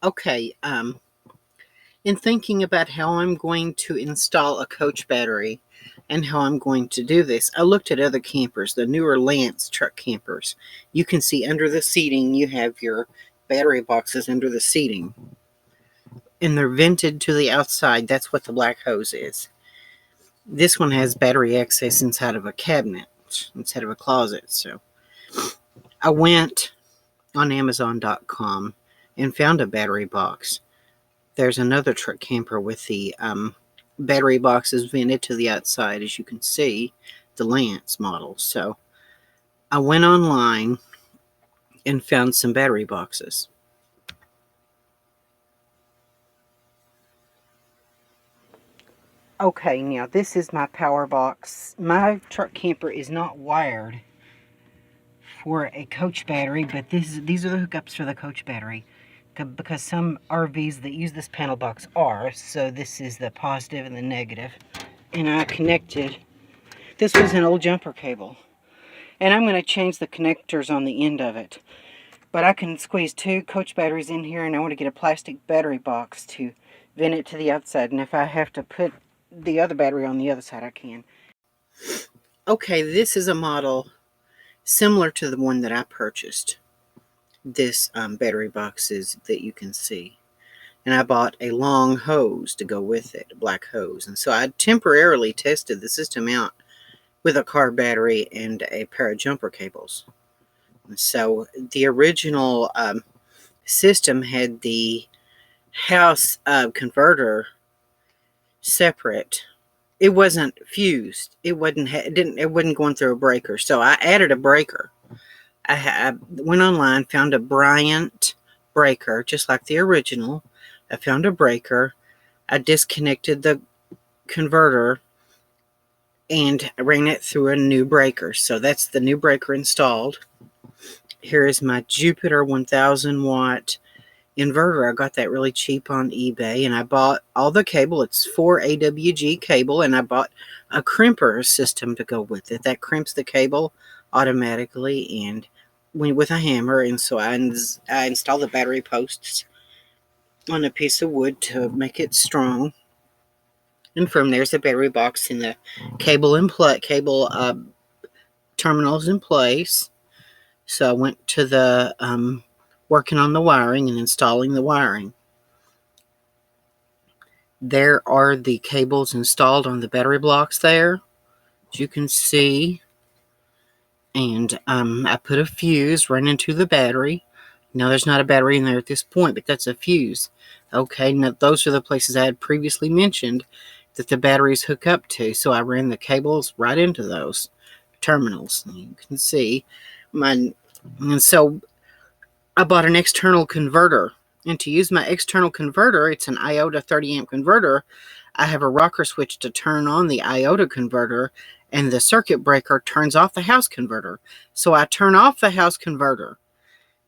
Okay, in thinking about how I'm going to install a coach battery and how I'm going to do this, I looked at other campers, the newer Lance truck campers. You can see under the seating, you have your battery boxes under the seating, and they're vented to the outside. That's what the black hose is. This one has battery access inside of a cabinet, inside of a closet. So I went on Amazon.com and found a battery box. There's another truck camper with the battery boxes vented to the outside, as you can see, the Lance model. So I went online and found some battery boxes. Okay, now this is my power box. My truck camper is not wired for a coach battery, but these are the hookups for the coach battery, because some RVs that use this panel box are. So this is the positive and the negative, and I connected. This was an old jumper cable, and I'm going to change the connectors on the end of it, but I can squeeze two coach batteries in here, and I want to get a plastic battery box to vent it to the outside, and if I have to put the other battery on the other side, I can. Okay, this is a model similar to the one that I purchased. This battery box is that you can see. And I bought a long hose to go with it, a black hose. And so I temporarily tested the system out with a car battery and a pair of jumper cables. And so the original system had the house converter separate. It wasn't fused. It wasn't going through a breaker. So I added a breaker. I went online, found a Bryant breaker, just like the original. I found a breaker. I disconnected the converter and ran it through a new breaker. So that's the new breaker installed. Here is my Jupiter 1000 watt inverter. I got that really cheap on eBay, and I bought all the cable. It's 4 AWG cable, and I bought a crimper system to go with it. That crimps the cable automatically and with a hammer, and so I installed the battery posts on a piece of wood to make it strong. And from there's the battery box and the cable terminals in place. So I went to the working on the wiring and installing the wiring. There are the cables installed on the battery blocks there, as you can see. And I put a fuse right into the battery. Now there's not a battery in there at this point, but that's a fuse. Okay, now those are the places I had previously mentioned that the batteries hook up to. So I ran the cables right into those terminals. You can see and so I bought an external converter. And to use my external converter, it's an iota 30 amp converter. I have a rocker switch to turn on the iota converter, and the circuit breaker turns off the house converter. So I turn off the house converter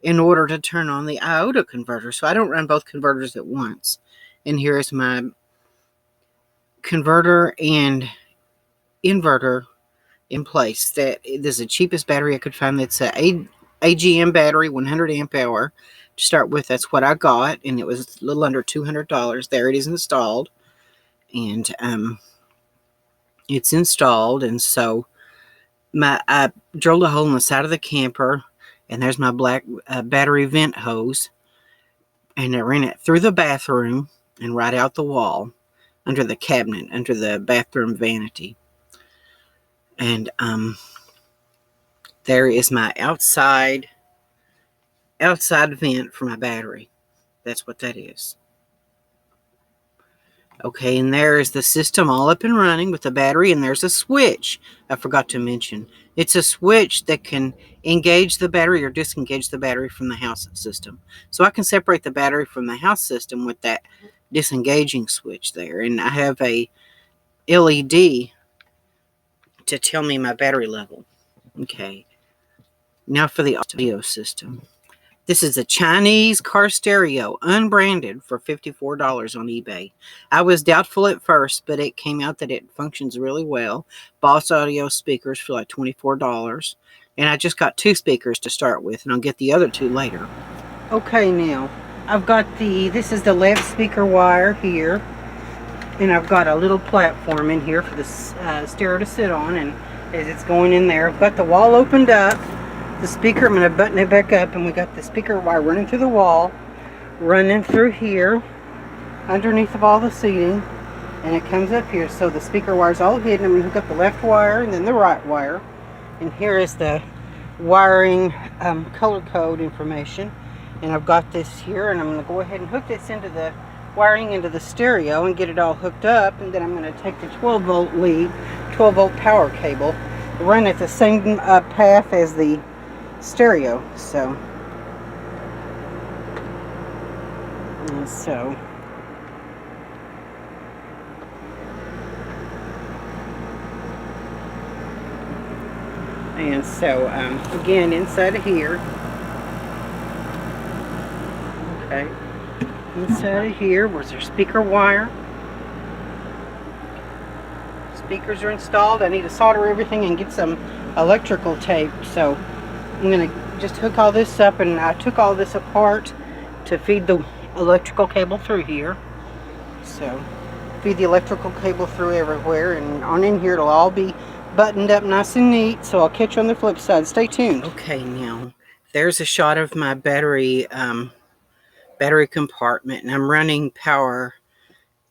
in order to turn on the iota converter. So I don't run both converters at once. And here is my converter and inverter in place. This is the cheapest battery I could find. That's a AGM battery, 100 amp hour. To start with, that's what I got, and it was a little under $200. There it is installed, and it's installed. And so I drilled a hole in the side of the camper, and there's my black battery vent hose, and I ran it through the bathroom and right out the wall under the cabinet, under the bathroom vanity. And there is my outside vent for my battery. That's what that is. Okay, and there is the system all up and running with the battery, and there's a switch I forgot to mention. It's a switch that can engage the battery or disengage the battery from the house system. So I can separate the battery from the house system with that disengaging switch there. And I have a LED to tell me my battery level. Okay, now for the audio system. This is a Chinese car stereo, unbranded, for $54 on eBay. I was doubtful at first, but it came out that it functions really well. Boss Audio speakers for like $24. And I just got 2 speakers to start with, and I'll get the other 2 later. Okay, now, I've got this is the left speaker wire here, and I've got a little platform in here for the stereo to sit on, and as it's going in there, I've got the wall opened up. The speaker, I'm going to button it back up, and we got the speaker wire running through the wall, running through here, underneath of all the seating, and it comes up here. So the speaker wire's all hidden. I'm going to hook up the left wire and then the right wire, and here is the wiring color code information. And I've got this here, and I'm going to go ahead and hook this into the wiring into the stereo and get it all hooked up, and then I'm going to take the 12 volt lead, 12 volt power cable, run it the same path as the stereo. So again, inside of here, okay, inside of here was their speaker wire. Speakers are installed. I need to solder everything and get some electrical tape, so I'm going to just hook all this up, and I took all this apart to feed the electrical cable through here. So feed the electrical cable through everywhere, and on in here it'll all be buttoned up nice and neat. So I'll catch you on the flip side. Stay tuned. Okay, now there's a shot of my battery compartment, and I'm running power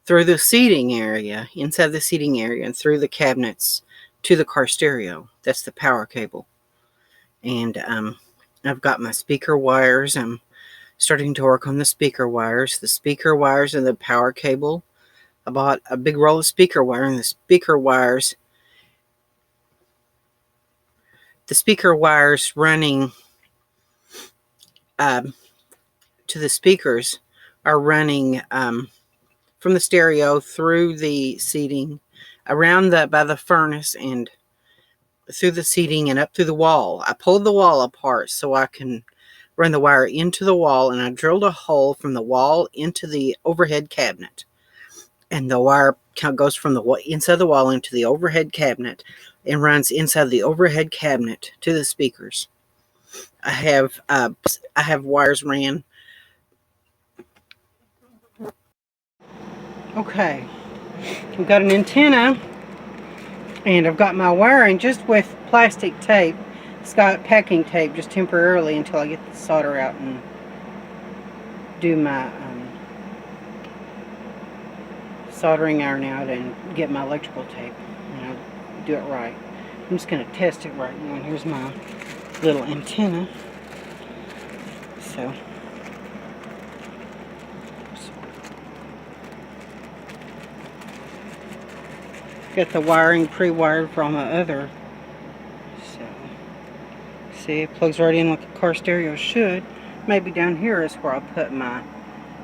through the seating area, inside the seating area, and through the cabinets to the car stereo. That's the power cable. And I've got my speaker wires. I'm starting to work on the speaker wires. The speaker wires and the power cable. I bought a big roll of speaker wire, and the speaker wires running to the speakers are running from the stereo through the seating, around by the furnace, and through the seating and up through the wall. I pulled the wall apart so I can run the wire into the wall, and I drilled a hole from the wall into the overhead cabinet. And the wire goes from the inside the wall into the overhead cabinet and runs inside the overhead cabinet to the speakers. I have wires ran. Okay, I've got an antenna, and I've got my wiring just with plastic tape. It's got packing tape just temporarily until I get the solder out and do my soldering iron out and get my electrical tape, and I'll do it right. I'm just going to test it right now. And here's my little antenna. So got the wiring pre-wired for all my other. So see, it plugs right in like a car stereo should. Maybe down here is where I'll put my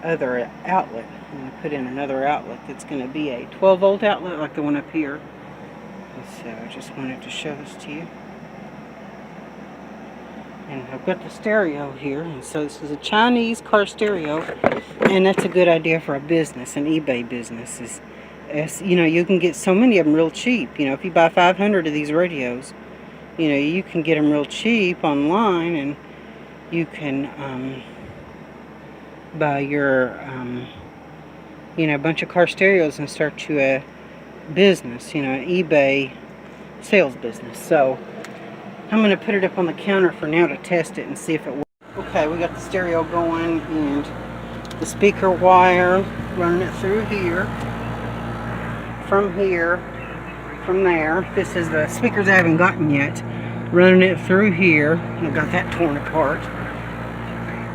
other outlet. I'm going to put in another outlet that's going to be a 12 volt outlet like the one up here. So I just wanted to show this to you. And I've got the stereo here, and so this is a Chinese car stereo, and that's a good idea for a business, an eBay business. You know, you can get so many of them real cheap. You know, if you buy 500 of these radios, you know, you can get them real cheap online, and you can buy your, you know, a bunch of car stereos and start you a business, you know, an eBay sales business. So I'm going to put it up on the counter for now to test it and see if it works. Okay, we got the stereo going, and the speaker wire running it through here. From here, from there, this is the speakers I haven't gotten yet, running it through here. I got that torn apart.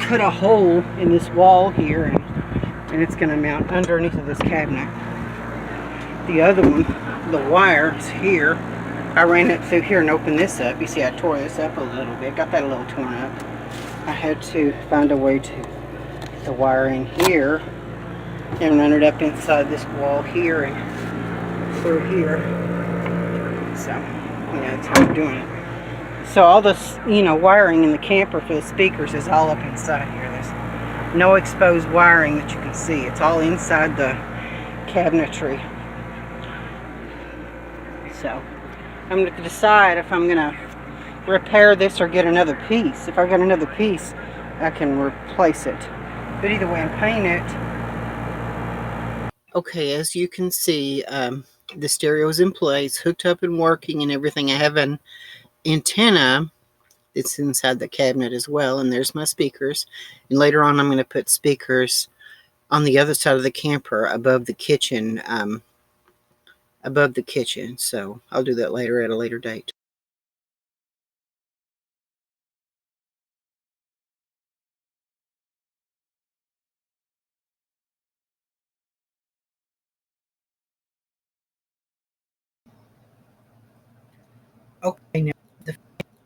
Cut a hole in this wall here, and it's going to mount underneath of this cabinet. The other one, the wire is here. I ran it through here and opened this up. You see, I tore this up a little bit, got that a little torn up. I had to find a way to get the wire in here and run it up inside this wall here and through here. So, yeah, that's how I'm doing it. So all this, you know, wiring in the camper for the speakers is all up inside here. There's no exposed wiring that you can see. It's all inside the cabinetry. So I'm going to decide if I'm going to repair this or get another piece. If I get another piece, I can replace it. But either way, I'm painting it. Okay, as you can see, the stereo is in place, hooked up and working and everything. I have an antenna that's inside the cabinet as well, and there's my speakers. And later on, I'm going to put speakers on the other side of the camper above the kitchen. So I'll do that later at a later date. Okay, now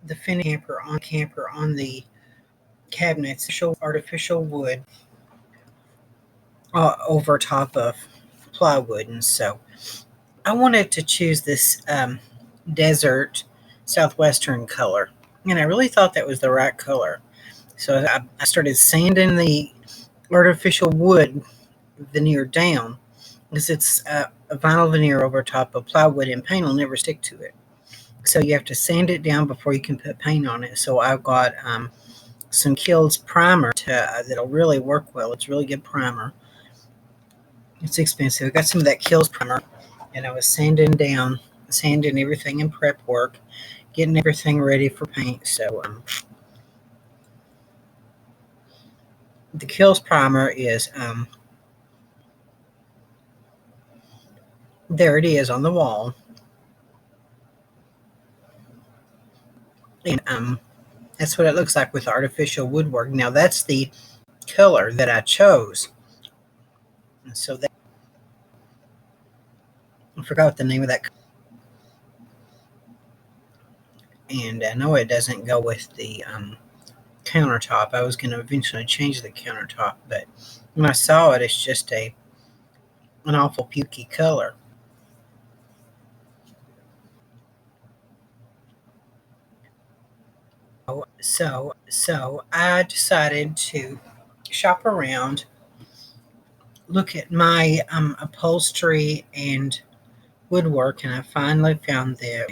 the finished camper on the cabinets, artificial wood over top of plywood, and so I wanted to choose this desert southwestern color, and I really thought that was the right color. So I started sanding the artificial wood veneer down because it's a vinyl veneer over top of plywood, and paint will never stick to it. So you have to sand it down before you can put paint on it. So I've got some Kills primer that'll really work well. It's really good primer. It's expensive. I got some of that Kills primer, and I was sanding everything in prep work, getting everything ready for paint. So the Kills primer is there it is on the wall, and that's what it looks like with artificial woodwork. Now that's the color that I chose. And so that I forgot the name of that, and I know it doesn't go with the countertop. I was going to eventually change the countertop, but when I saw it, it's just an awful pukey color. So I decided to shop around, look at my upholstery and woodwork, and I finally found the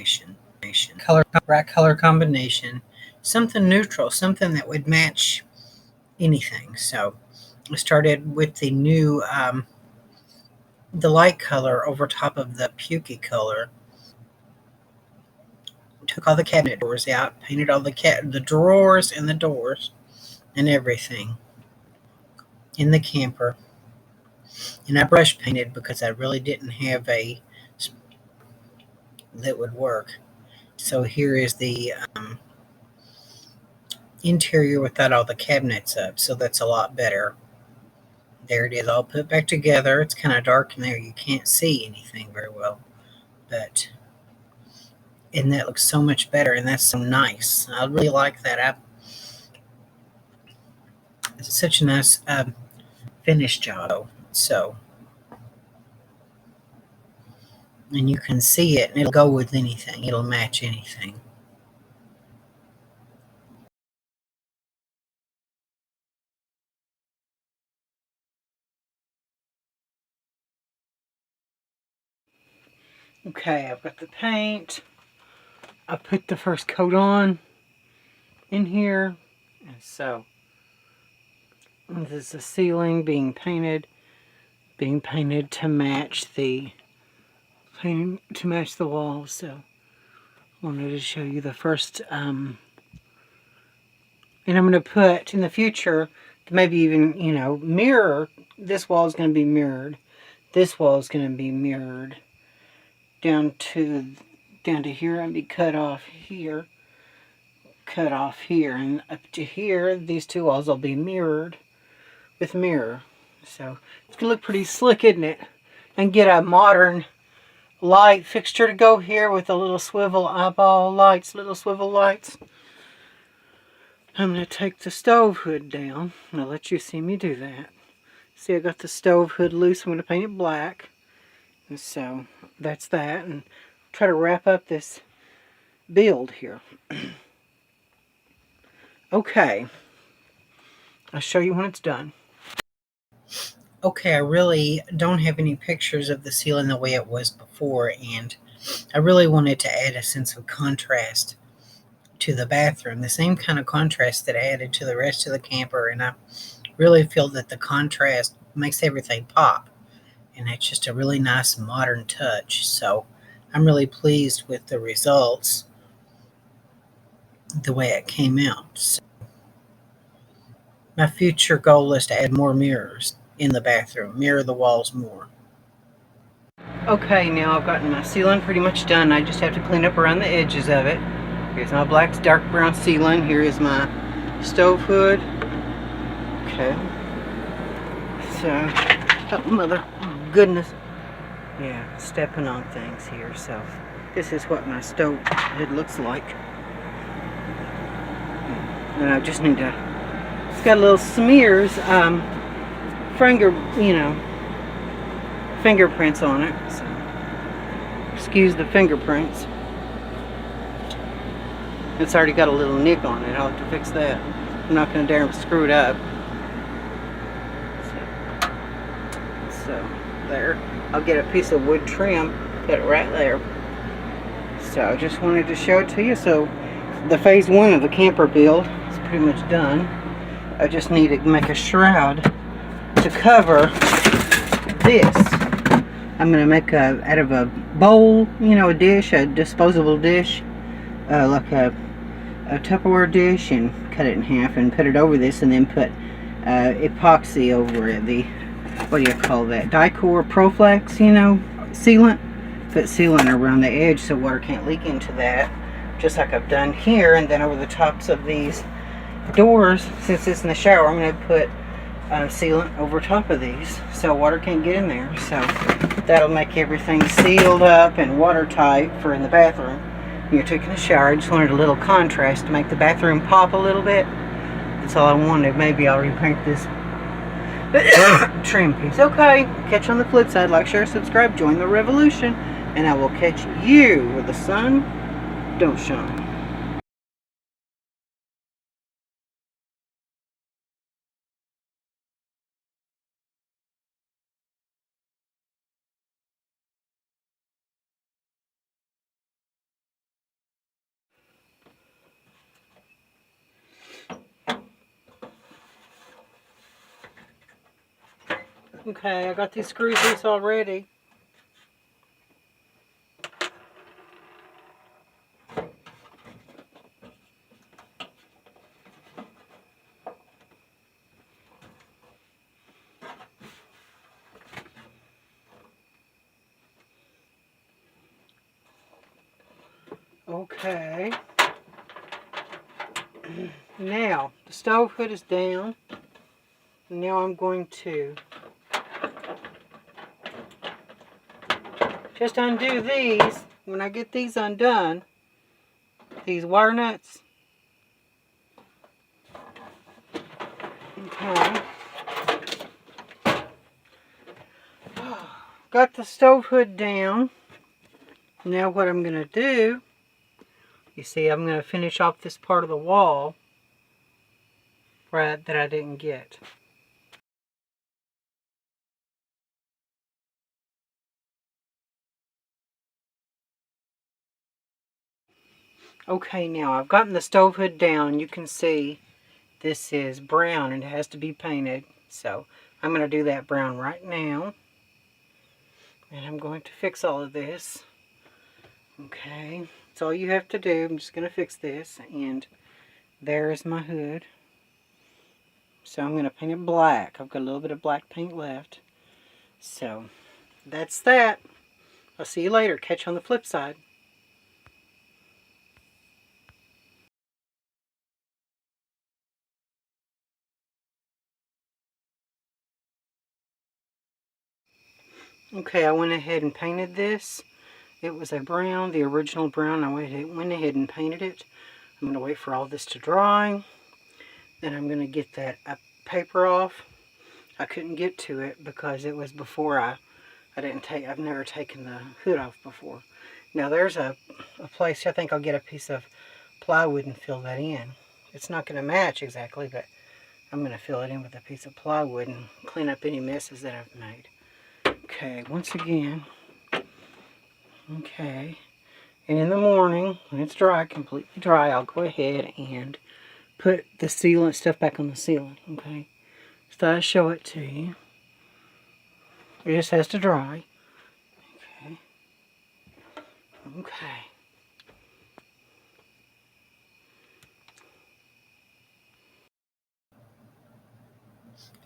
right color combination, something neutral, something that would match anything. So I started with the light color over top of the pukey color. Took all the cabinet doors out, painted all the drawers and the doors and everything in the camper. And I brush painted because I really didn't have a that would work. So here is the interior without all the cabinets up. So that's a lot better. There it is, all put back together. It's kind of dark in there. You can't see anything very well. But and that looks so much better, and that's so nice. I really like that. It's such a nice finish job. So, and you can see it, and it'll go with anything. It'll match anything. Okay, I've got the paint. I put the first coat on in here, and so this is the ceiling being painted to match the walls. So I wanted to show you the first and I'm going to put in the future maybe even mirror. This wall is going to be mirrored. This wall is going to be mirrored down to here and be cut off here, and up to here. These two walls will be mirrored with mirror. So it's going to look pretty slick, isn't it? And get a modern light fixture to go here with a little swivel eyeball lights, little swivel lights. I'm going to take the stove hood down. I'll let you see me do that. See, I got the stove hood loose. I'm going to paint it black. And so that's that. And try to wrap up this build here. Okay. I'll show you when it's done. Okay, I really don't have any pictures of the ceiling the way it was before, and I really wanted to add a sense of contrast to the bathroom, the same kind of contrast that I added to the rest of the camper, and I really feel that the contrast makes everything pop. And it's just a really nice modern touch. So I'm really pleased with the results, the way it came out. So my future goal is to add more mirrors in the bathroom, mirror the walls more. Okay, now I've gotten my ceiling pretty much done. I just have to clean up around the edges of it. Here's my black dark brown ceiling. Here is my stove hood. Okay. So, oh mother goodness. Yeah, stepping on things here. So, this is what my stove hood looks like. And I just need to, it's got little smears, fingerprints on it. So, excuse the fingerprints. It's already got a little nick on it. I'll have to fix that. I'm not going to dare screw it up. So there. I'll get a piece of wood trim, put it right there. So I just wanted to show it to you. So the phase 1 of the camper build is pretty much done. I just need to make a shroud to cover this. I'm going to make out of a bowl, a dish, a disposable dish, like a Tupperware dish, and cut it in half and put it over this, and then put epoxy over it. The, what do you call that? Dicor Proflex, sealant. Put sealant around the edge so water can't leak into that, just like I've done here. And then over the tops of these doors, since it's in the shower, I'm going to put sealant over top of these so water can't get in there. So that'll make everything sealed up and watertight for in the bathroom. You're taking a shower. I just wanted a little contrast to make the bathroom pop a little bit. That's all I wanted. Maybe I'll repaint this trim piece. Okay, catch you on the flip side. Like, share, subscribe, join the revolution, and I will catch you where the sun don't shine. Okay, I got these screws loose already. Okay. Now, the stove hood is down. Now I'm going to just undo these. When I get these undone, these wire nuts. Okay. Got the stove hood down. Now what I'm going to do, you see, I'm going to finish off this part of the wall that I didn't get. Okay, now I've gotten the stove hood down. You can see this is brown and it has to be painted. So I'm going to do that brown right now. And I'm going to fix all of this. Okay, that's all you have to do. I'm just going to fix this. And there is my hood. So I'm going to paint it black. I've got a little bit of black paint left. So that's that. I'll see you later. Catch you on the flip side. Okay, I went ahead and painted this. It was a brown, the original brown. I went ahead and painted it. I'm going to wait for all this to dry. Then I'm going to get that paper off. I couldn't get to it because it was before I've never taken the hood off before. Now there's a place, I think I'll get a piece of plywood and fill that in. It's not going to match exactly, but I'm going to fill it in with a piece of plywood and clean up any messes that I've made. Okay, once again. Okay. And in the morning, when it's dry, completely dry, I'll go ahead and put the sealant stuff back on the ceiling. Okay. So I show it to you. It just has to dry. Okay. Okay.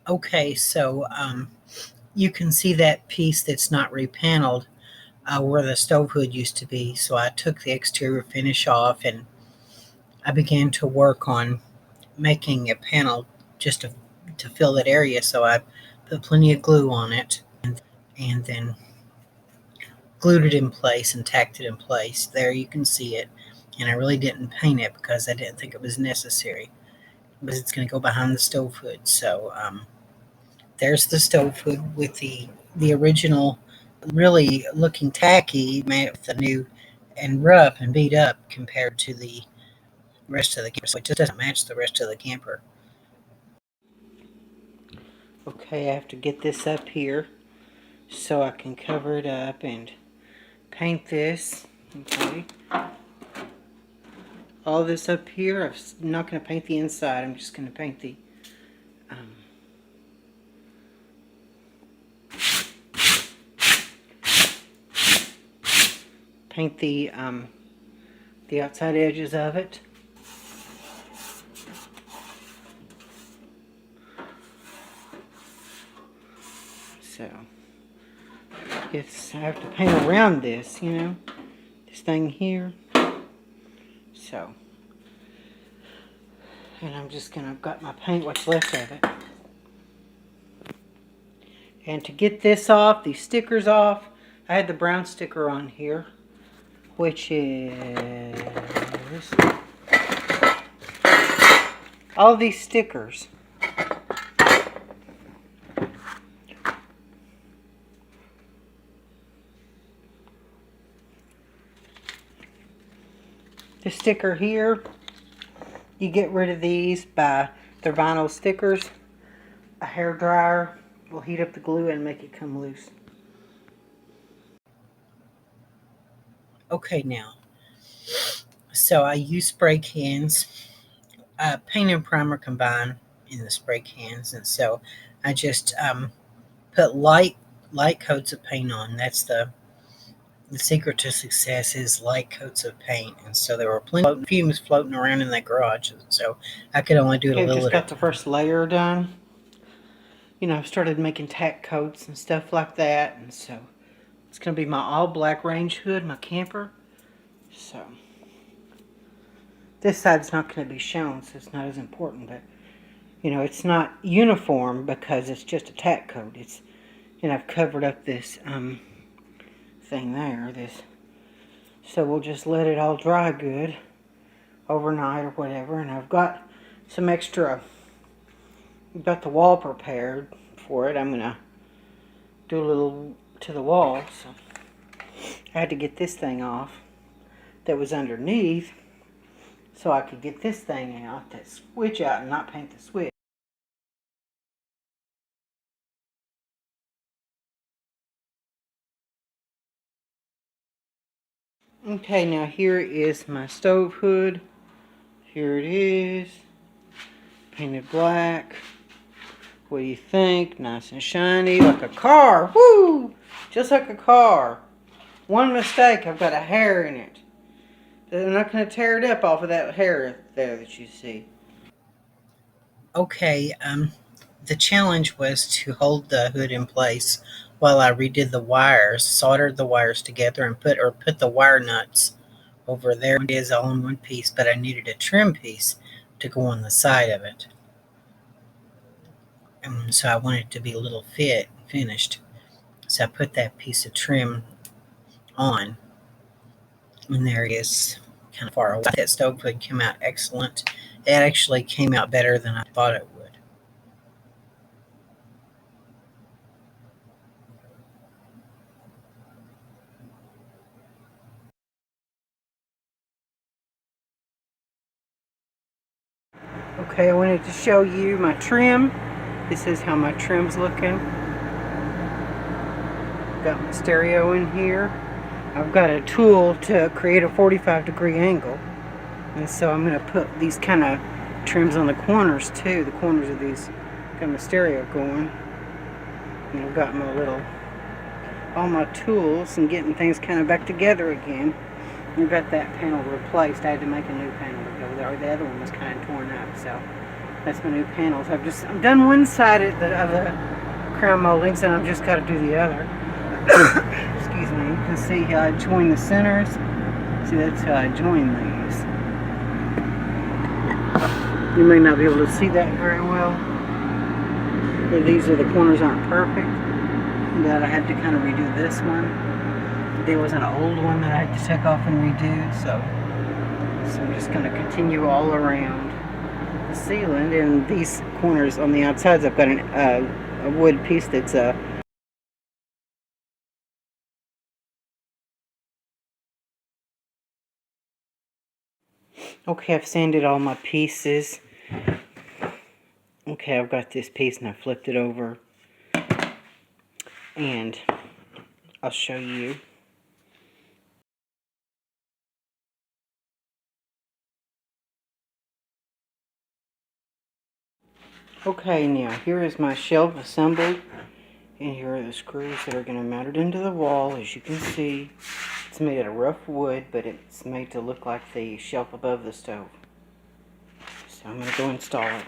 Okay, so you can see that piece that's not repaneled where the stove hood used to be. So I took the exterior finish off and I began to work on making a panel just to fill that area. So I put plenty of glue on it and then glued it in place and tacked it in place. There you can see it. And I really didn't paint it because I didn't think it was necessary. But it's going to go behind the stove hood. So there's the stove hood with the original, really looking tacky, made with the new and rough and beat up compared to the rest of the camper. So it just doesn't match the rest of the camper. Okay, I have to get this up here so I can cover it up and paint this. Okay. All this up here, I'm not going to paint the inside. I'm just going to paint the the outside edges of it. So, I have to paint around this, you know, this thing here. So, and I'm just gonna, I've got my paint, what's left of it. And to get this off, these stickers off, I had the brown sticker on here, which is all these stickers. The sticker here, you get rid of these by their vinyl stickers. A hair dryer will heat up the glue and make it come loose. Okay, now, so I use spray cans, paint and primer combined in the spray cans, and so I just put light coats of paint on. That's the secret to success is light coats of paint. And so there were plenty of fumes floating around in that garage, so I could only do it a little. Just got the first layer done. You know, I've started making tack coats and stuff like that, and so it's going to be my all black range hood, my camper. So this side's not going to be shown, so it's not as important, but you know, it's not uniform because it's just a tack coat. It's, and I've covered up this thing there, so we'll just let it all dry good overnight or whatever. And I've got some extra, got the wall prepared for it. I'm gonna do a little to the wall, so I had to get this thing off that was underneath so I could get this thing out, that switch out, and not paint the switch. Okay, now here is my stove hood. Here it is. Painted black. What do you think? Nice and shiny, like a car. Woo! Just like a car. One mistake, I've got a hair in it. I'm not going to tear it up off of that hair there that you see. Okay, the challenge was to hold the hood in place while I redid the wires, soldered the wires together, and put the wire nuts over there. It is all in one piece, but I needed a trim piece to go on the side of it. And so I wanted it to be a little finished. So I put that piece of trim on. And there it is, kind of far away. That stove hood came out excellent. It actually came out better than I thought it would. Okay, I wanted to show you my trim. This is how my trim's looking. Got my stereo in here. I've got a tool to create a 45-degree angle. And so I'm going to put these kind of trims on the corners too, the corners of these Got my stereo going. And I've got my all my tools and getting things kind of back together again. I got that panel replaced. I had to make a new panel to go there. The other one was kind of torn up, so that's my new panels. I've done one side of the crown moldings, and I've just got to do the other. Excuse me. You can see how I join the centers. See, that's how I join these. You may not be able to see that very well. But these are the corners aren't perfect. That I had to kind of redo this one. There was an old one that I had to take off and redo, so I'm just going to continue all around the ceiling. And these corners on the outsides, I've got a wood piece that's okay, I've sanded all my pieces. Okay, I've got this piece and I flipped it over. And I'll show you. Okay, now here is my shelf assembled. And here are the screws that are going to mount it into the wall. As you can see, it's made out of rough wood, but it's made to look like the shelf above the stove. So I'm going to go install it.